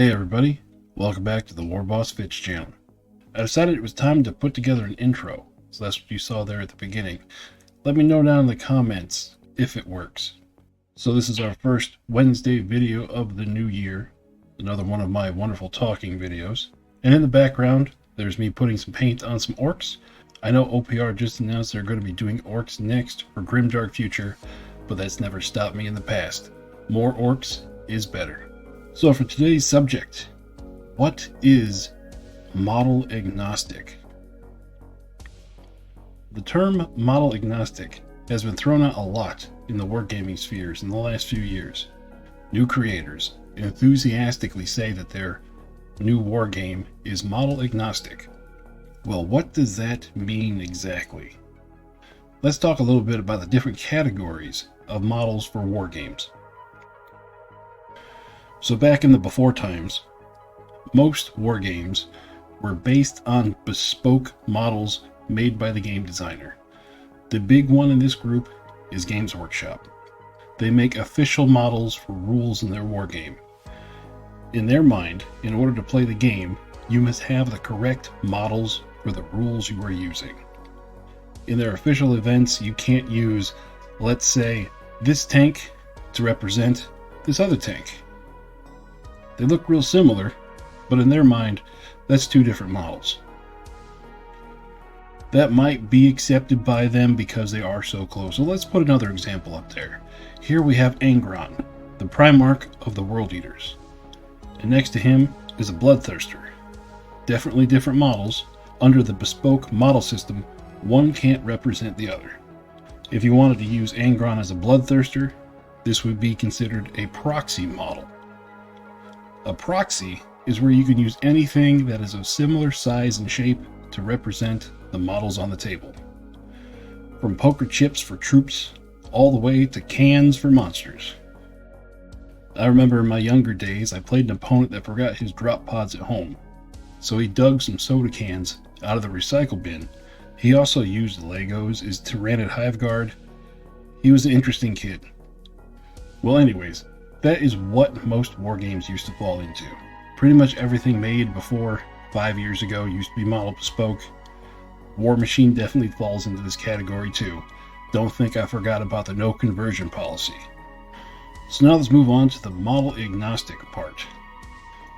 Hey everybody, welcome back to the War Boss Fitch channel. I decided it was time to put together an intro, so that's what you saw there at the beginning. Let me know down in the comments if it works. So this is our first Wednesday video of the new year, another one of my wonderful talking videos. And in the background, there's me putting some paint on some orcs. I know OPR just announced they're going to be doing orcs next for Grimdark Future, but that's never stopped me in the past. More orcs is better. So for today's subject, what is model agnostic? The term model agnostic has been thrown out a lot in the wargaming spheres in the last few years. New creators enthusiastically say that their new wargame is model agnostic. Well, what does that mean exactly? Let's talk a little bit about the different categories of models for wargames. So back in the before times, most wargames were based on bespoke models made by the game designer. The big one in this group is Games Workshop. They make official models for rules in their wargame. In their mind, in order to play the game, you must have the correct models for the rules you are using. In their official events, you can't use, let's say, this tank to represent this other tank. They look real similar, but in their mind, that's two different models. That might be accepted by them because they are so close. So let's put another example up there. Here we have Angron, the Primarch of the World Eaters. And next to him is a Bloodthirster. Definitely different models. Under the bespoke model system, one can't represent the other. If you wanted to use Angron as a Bloodthirster, this would be considered a proxy model. A proxy is where you can use anything that is of similar size and shape to represent the models on the table. From poker chips for troops, all the way to cans for monsters. I remember in my younger days, I played an opponent that forgot his drop pods at home. So he dug some soda cans out of the recycle bin. He also used Legos as Tyrannid Hiveguard. He was an interesting kid. Well anyways, that is what most wargames used to fall into. Pretty much everything made before 5 years ago used to be model bespoke. War Machine definitely falls into this category too. Don't think I forgot about the no conversion policy. So now let's move on to the model agnostic part.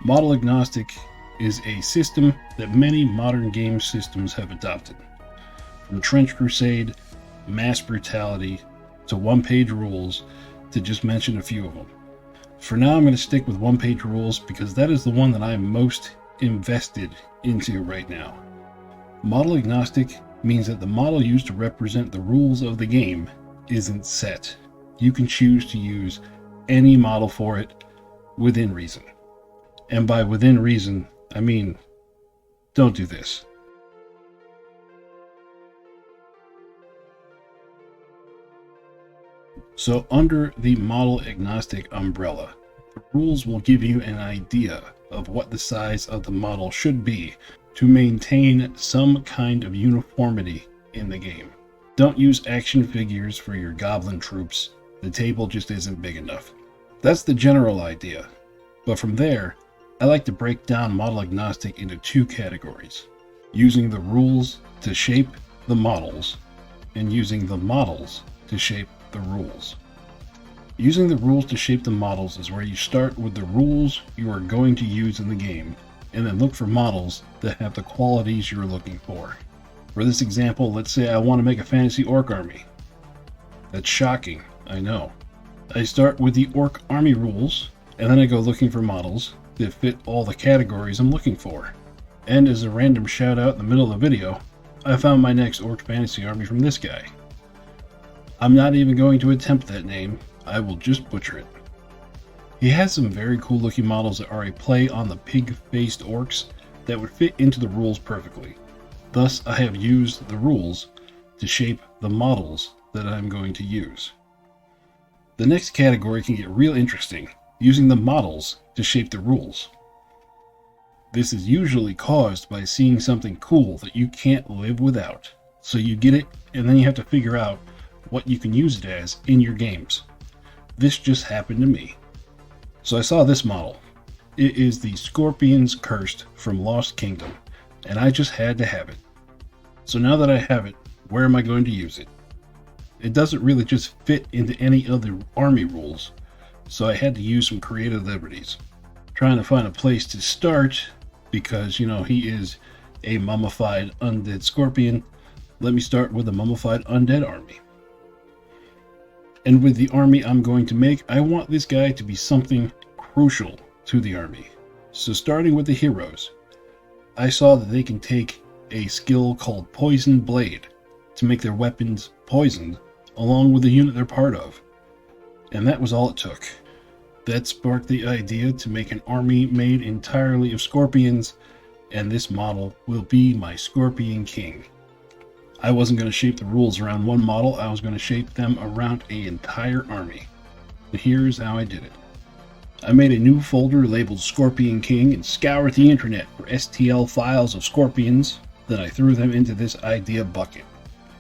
Model agnostic is a system that many modern game systems have adopted. From Trench Crusade, Mass Brutality, to one-page rules, to just mention a few of them. For now, I'm going to stick with one-page rules because that is the one that I'm most invested into right now. Model agnostic means that the model used to represent the rules of the game isn't set. You can choose to use any model for it within reason. And by within reason, I mean, don't do this. So under the model agnostic umbrella, the rules will give you an idea of what the size of the model should be to maintain some kind of uniformity in the game. Don't use action figures for your goblin troops. The table just isn't big enough. That's the general idea. But from there, I like to break down model agnostic into two categories. Using the rules to shape the models, and using the models to shape the rules. Using the rules to shape the models is where you start with the rules you are going to use in the game, and then look for models that have the qualities you're looking for. For this example, let's say I want to make a fantasy orc army. That's shocking, I know. I start with the orc army rules, and then I go looking for models that fit all the categories I'm looking for. And as a random shout out in the middle of the video, I found my next orc fantasy army from this guy. I'm not even going to attempt that name, I will just butcher it. He has some very cool looking models that are a play on the pig-faced orcs that would fit into the rules perfectly. Thus, I have used the rules to shape the models that I'm going to use. The next category can get real interesting, using the models to shape the rules. This is usually caused by seeing something cool that you can't live without. So you get it, and then you have to figure out what you can use it as in your games. This just happened to me. So I saw this model. It is the Scorpion's Cursed from Lost Kingdom, and I just had to have it. So now that I have it, where am I going to use it? It doesn't really just fit into any other army rules, so I had to use some creative liberties. Trying to find a place to start, because, he is a mummified undead scorpion. Let me start with a mummified undead army. And with the army I'm going to make, I want this guy to be something crucial to the army. So starting with the heroes, I saw that they can take a skill called Poison Blade to make their weapons poisoned, along with the unit they're part of. And that was all it took. That sparked the idea to make an army made entirely of scorpions, and this model will be my Scorpion King. I wasn't going to shape the rules around one model, I was going to shape them around an entire army. And here's how I did it. I made a new folder labeled Scorpion King and scoured the internet for STL files of scorpions. Then I threw them into this idea bucket.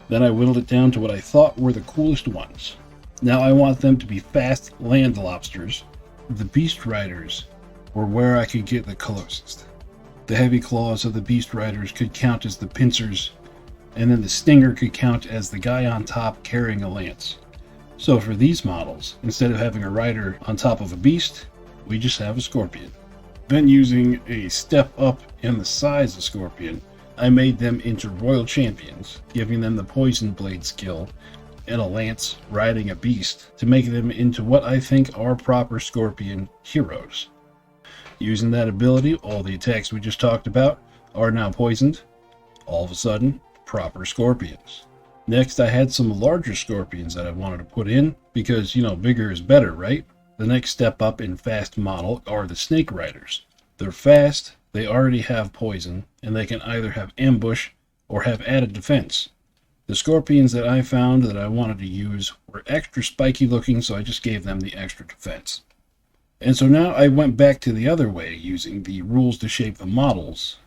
Then I whittled it down to what I thought were the coolest ones. Now I want them to be fast land lobsters. The Beast Riders were where I could get the closest. The heavy claws of the Beast Riders could count as the pincers, and then the stinger could count as the guy on top carrying a lance. So for these models, instead of having a rider on top of a beast, we just have a scorpion. Then using a step up in the size of scorpion, I made them into royal champions, giving them the poison blade skill and a lance riding a beast to make them into what I think are proper scorpion heroes. Using that ability, all the attacks we just talked about are now poisoned. All of a sudden, proper scorpions. Next, I had some larger scorpions that I wanted to put in because, bigger is better, right? The next step up in fast model are the Snake Riders. They're fast, they already have poison, and they can either have ambush or have added defense. The scorpions that I found that I wanted to use were extra spiky looking, so I just gave them the extra defense. And so now I went back to the other way, using the rules to shape the models.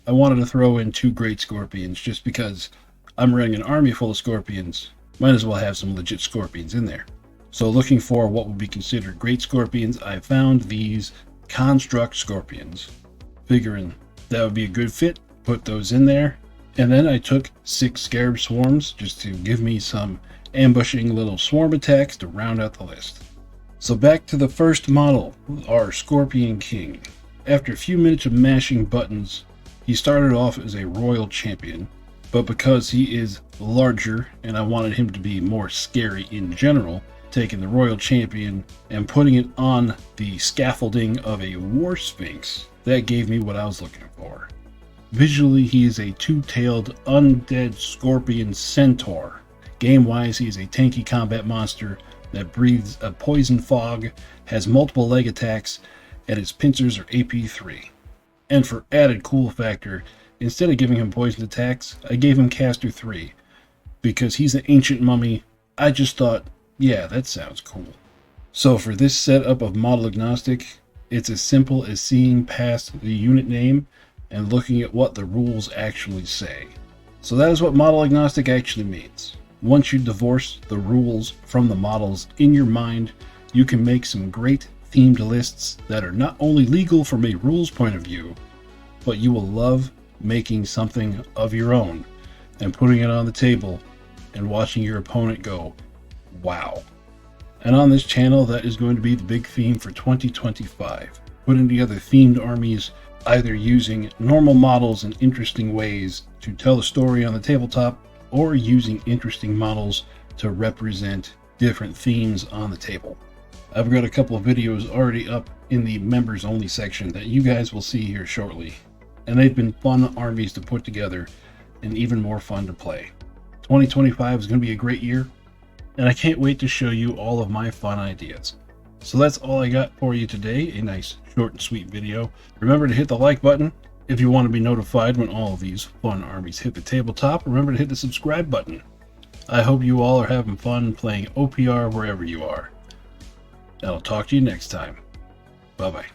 I wanted to throw in 2 great scorpions just because I'm running an army full of scorpions. Might as well have some legit scorpions in there. So looking for what would be considered great scorpions, I found these construct scorpions. Figuring that would be a good fit, put those in there. And then I took 6 scarab swarms just to give me some ambushing little swarm attacks to round out the list. So back to the first model, our Scorpion King. After a few minutes of mashing buttons, he started off as a royal champion, but because he is larger and I wanted him to be more scary in general, taking the royal champion and putting it on the scaffolding of a war sphinx, that gave me what I was looking for. Visually, he is a 2-tailed undead scorpion centaur. Game-wise, he is a tanky combat monster that breathes a poison fog, has multiple leg attacks, and his pincers are AP3. And for added cool factor, instead of giving him poison attacks, I gave him Caster 3. Because he's an ancient mummy, I just thought, yeah, that sounds cool. So for this setup of Model Agnostic, it's as simple as seeing past the unit name and looking at what the rules actually say. So that is what Model Agnostic actually means. Once you divorce the rules from the models in your mind, you can make some great themed lists that are not only legal from a rules point of view, but you will love making something of your own and putting it on the table and watching your opponent go, wow. And on this channel, that is going to be the big theme for 2025. Putting together themed armies, either using normal models in interesting ways to tell a story on the tabletop, or using interesting models to represent different themes on the table. I've got a couple of videos already up in the members only section that you guys will see here shortly. And they've been fun armies to put together and even more fun to play. 2025 is going to be a great year, and I can't wait to show you all of my fun ideas. So that's all I got for you today, a nice short and sweet video. Remember to hit the like button if you want to be notified when all of these fun armies hit the tabletop. Remember to hit the subscribe button. I hope you all are having fun playing OPR wherever you are. And I'll talk to you next time. Bye-bye.